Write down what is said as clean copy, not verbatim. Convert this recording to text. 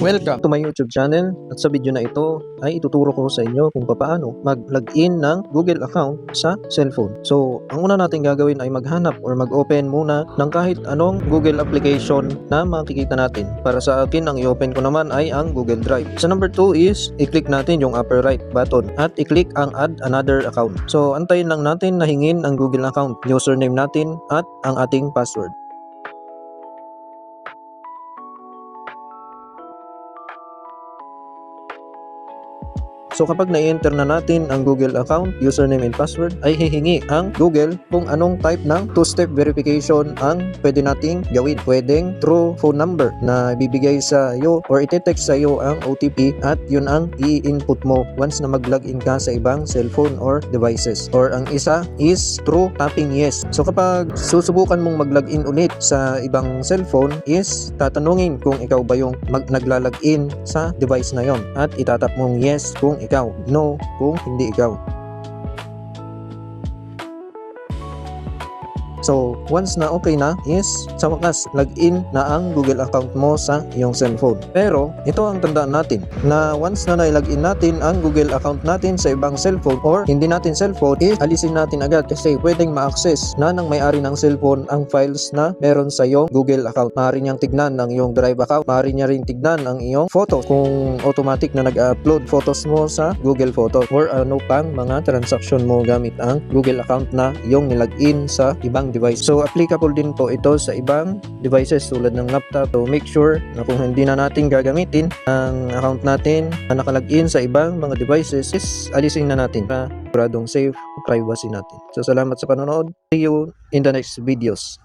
Welcome to my YouTube channel, at sa video na ito ay ituturo ko sa inyo kung paano mag-login ng Google account sa cellphone. So, ang una natin gagawin ay maghanap or mag-open muna ng kahit anong Google application na makikita natin. Para sa akin, ang i-open ko naman ay ang Google Drive. Sa number 2 is, i-click natin yung upper right button at i-click ang add another account. So, antayin lang natin na hingin ang Google account, username natin at ang ating password. So kapag na-enter na natin ang Google account, username and password, ay hihingi ang Google kung anong type ng two-step verification ang pwede nating gawin. Pwedeng through phone number na bibigay sa iyo or ite-text sa iyo ang OTP at yun ang i-input mo once na mag-login ka sa ibang cellphone or devices. Or ang isa is through tapping yes. So kapag susubukan mong mag-login ulit sa ibang cellphone is tatanungin kung ikaw ba yung naglalogin sa device na yon at itatap mong yes kung ikaw, no kung hindi ikaw. So, once na okay na is sa wakas, login na ang Google account mo sa iyong cellphone. Pero, ito ang tandaan natin na once na nai-login natin ang Google account natin sa ibang cellphone or hindi natin cellphone, is alisin natin agad kasi pwedeng ma-access na ng may-ari ng cellphone ang files na meron sa iyong Google account. Maaari niyang tignan ang iyong Drive account, maaari niya rin tignan ang iyong photo kung automatic na nag-upload photos mo sa Google Photos or ano pang mga transaction mo gamit ang Google account na iyong nilagin sa ibang device. So applicable din po ito sa ibang devices tulad ng laptop. So make sure na kung hindi na natin gagamitin ang account natin na nakalagin sa ibang mga devices is alisin na natin para siguradong safe privacy natin. So salamat sa panonood. See you in the next videos.